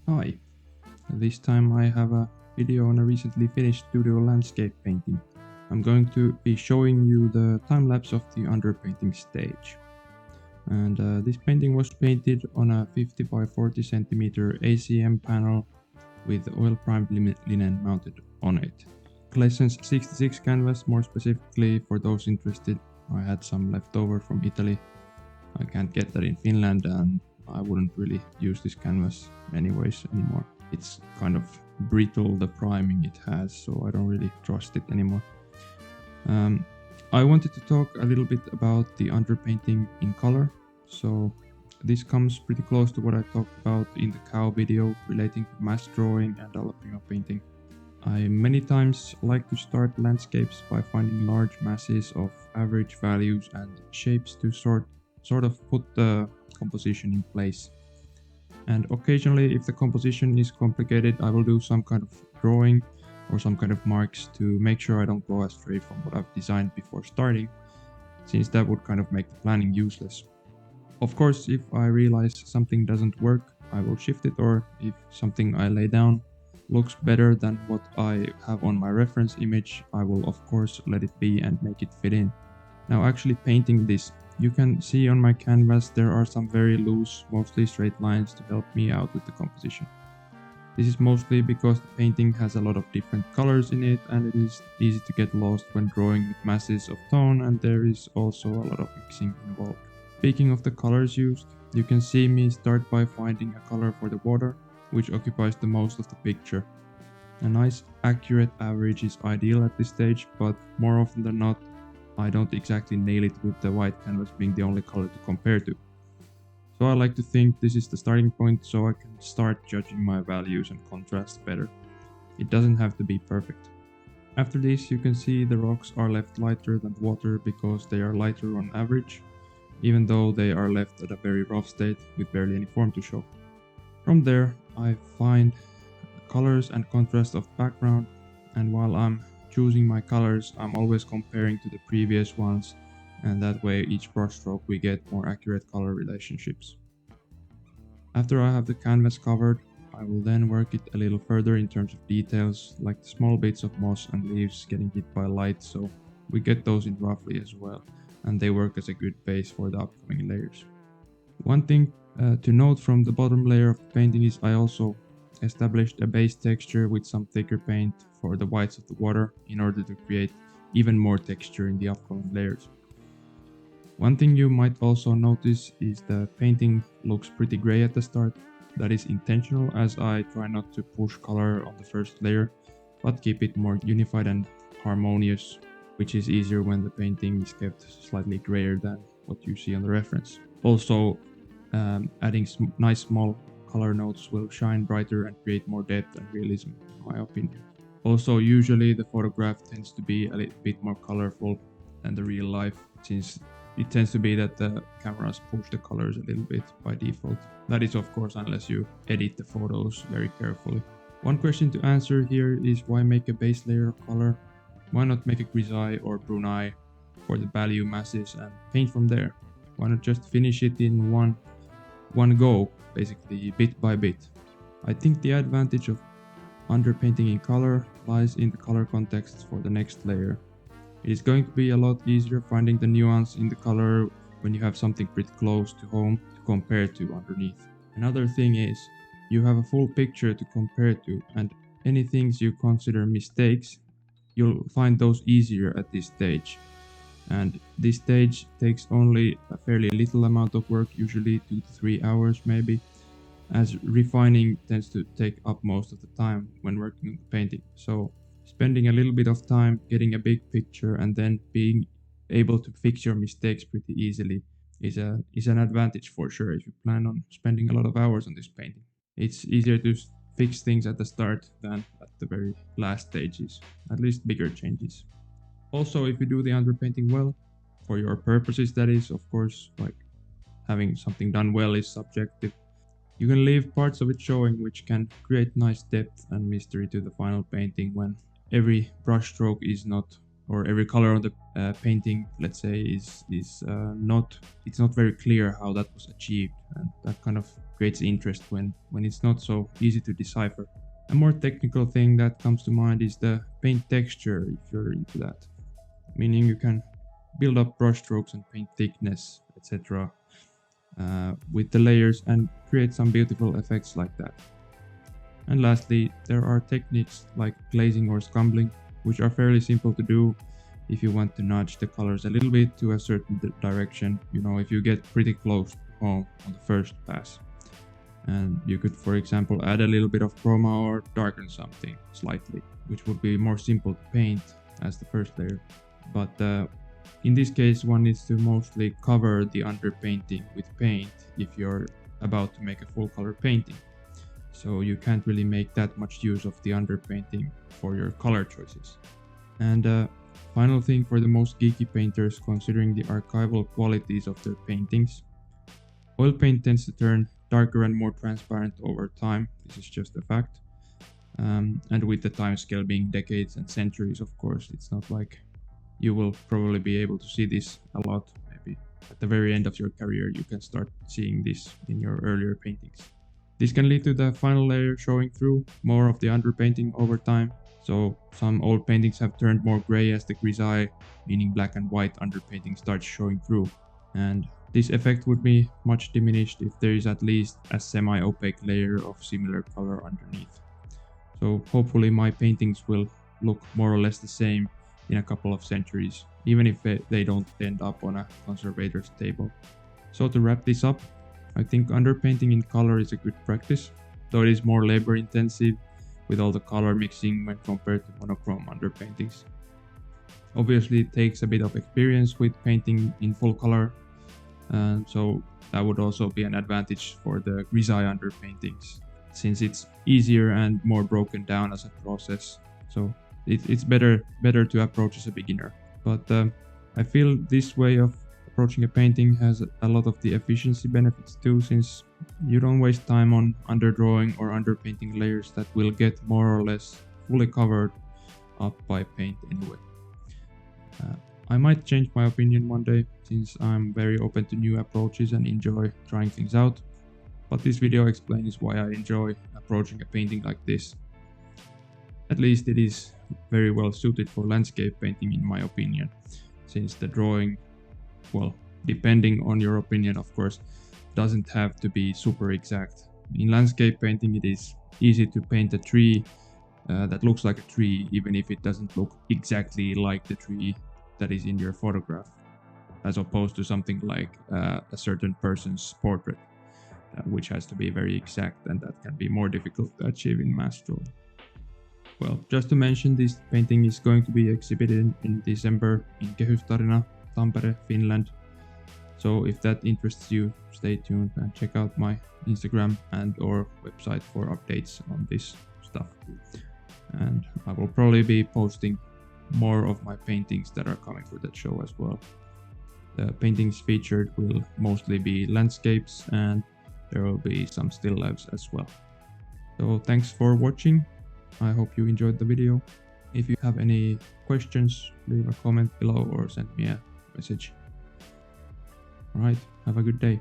Hi, this time I have a video on a recently finished studio landscape painting. I'm going to be showing you the time-lapse of the underpainting stage. And this painting was painted on a 50 by 40 centimeter ACM panel with oil-primed linen mounted on it. Claessens 66 canvas, more specifically for those interested. I had some left over from Italy. I can't get that in Finland and I wouldn't really use this canvas anyways anymore. It's kind of brittle, the priming it has, so I don't really trust it anymore. I wanted to talk a little bit about the underpainting in color. So this comes pretty close to what I talked about in the cow video relating to mass drawing and jalapeno painting. I many times like to start landscapes by finding large masses of average values and shapes to sort of put the composition in place. And occasionally, if the composition is complicated, I will do some kind of drawing or some kind of marks to make sure I don't go astray from what I've designed before starting, since that would kind of make the planning useless. Of course, if I realize something doesn't work, I will shift it, or if something I lay down looks better than what I have on my reference image, I will of course let it be and make it fit in. Now actually painting this, you can see on my canvas there are some very loose, mostly straight lines to help me out with the composition. This is mostly because the painting has a lot of different colors in it and it is easy to get lost when drawing with masses of tone, and there is also a lot of mixing involved. Speaking of the colors used, you can see me start by finding a color for the water, which occupies the most of the picture. A nice accurate average is ideal at this stage, but more often than not, I don't exactly nail it with the white canvas being the only color to compare to. So I like to think this is the starting point so I can start judging my values and contrasts better. It doesn't have to be perfect. After this, you can see the rocks are left lighter than water because they are lighter on average, even though they are left at a very rough state with barely any form to show. From there, I find the colors and contrast of background, and while I'm choosing my colors, I'm always comparing to the previous ones, and that way each brushstroke we get more accurate color relationships. After I have the canvas covered, I will then work it a little further in terms of details, like the small bits of moss and leaves getting hit by light, so we get those in roughly as well, and they work as a good base for the upcoming layers. One thing to note from the bottom layer of the painting is I also established a base texture with some thicker paint for the whites of the water in order to create even more texture in the upcoming layers. One thing you might also notice is the painting looks pretty gray at the start. That is intentional, as I try not to push color on the first layer, but keep it more unified and harmonious, which is easier when the painting is kept slightly grayer than what you see on the reference. Also, adding nice small color notes will shine brighter and create more depth and realism, in my opinion. Also, usually the photograph tends to be a little bit more colorful than the real life, since it tends to be that the cameras push the colors a little bit by default. That is of course unless you edit the photos very carefully. One question to answer here is why make a base layer of color? Why not make a grisaille or brunei for the value masses and paint from there? Why not just finish it in one go, basically bit by bit? I think the advantage of underpainting in color lies in the color context for the next layer. It is going to be a lot easier finding the nuance in the color when you have something pretty close to home to compare to underneath. Another thing is, you have a full picture to compare to, and any things you consider mistakes, you'll find those easier at this stage. And this stage takes only a fairly little amount of work, usually 2 to 3 hours maybe, as refining tends to take up most of the time when working on the painting. So spending a little bit of time getting a big picture and then being able to fix your mistakes pretty easily is an advantage for sure if you plan on spending a lot of hours on this painting. It's easier to fix things at the start than at the very last stages, at least bigger changes. Also, if you do the underpainting well, for your purposes that is, of course, like having something done well is subjective. You can leave parts of it showing, which can create nice depth and mystery to the final painting when every brushstroke is not or every color on the painting, let's say, is not, it's not very clear how that was achieved, and that kind of creates interest when it's not so easy to decipher. A more technical thing that comes to mind is the paint texture, if you're into that, meaning you can build up brushstrokes and paint thickness, etc. With the layers and create some beautiful effects like that. And lastly, there are techniques like glazing or scumbling, which are fairly simple to do if you want to nudge the colors a little bit to a certain direction, you know, if you get pretty close to home on the first pass. And you could, for example, add a little bit of chroma or darken something slightly, which would be more simple to paint as the first layer. But in this case, one needs to mostly cover the underpainting with paint if you're about to make a full color painting. So you can't really make that much use of the underpainting for your color choices. And final thing for the most geeky painters, considering the archival qualities of their paintings, oil paint tends to turn darker and more transparent over time. This is just a fact. And with the time scale being decades and centuries, of course, it's not like you will probably be able to see this a lot. Maybe at the very end of your career, you can start seeing this in your earlier paintings. This can lead to the final layer showing through more of the underpainting over time. So some old paintings have turned more gray as the grisaille, meaning black and white underpainting, starts showing through. And this effect would be much diminished if there is at least a semi-opaque layer of similar color underneath. So hopefully my paintings will look more or less the same in a couple of centuries, even if they don't end up on a conservator's table. So to wrap this up, I think underpainting in color is a good practice, though it is more labor intensive with all the color mixing when compared to monochrome underpaintings. Obviously it takes a bit of experience with painting in full color, so that would also be an advantage for the grisaille underpaintings, since it's easier and more broken down as a process. So it's better to approach as a beginner. But I feel this way of approaching a painting has a lot of the efficiency benefits too, since you don't waste time on underdrawing or underpainting layers that will get more or less fully covered up by paint anyway. I might change my opinion one day, since I'm very open to new approaches and enjoy trying things out, but this video explains why I enjoy approaching a painting like this. At least it is very well suited for landscape painting in my opinion, since the drawing, well, depending on your opinion of course, doesn't have to be super exact. In landscape painting it is easy to paint a tree that looks like a tree, even if it doesn't look exactly like the tree that is in your photograph, as opposed to something like a certain person's portrait, which has to be very exact, and that can be more difficult to achieve in mass drawing. Well, just to mention, this painting is going to be exhibited in December in Kehystarina, Tampere, Finland. So if that interests you, stay tuned and check out my Instagram and or website for updates on this stuff. And I will probably be posting more of my paintings that are coming for that show as well. The paintings featured will mostly be landscapes, and there will be some still lifes as well. So thanks for watching. I hope you enjoyed the video. If you have any questions, leave a comment below or send me a message. Alright, have a good day.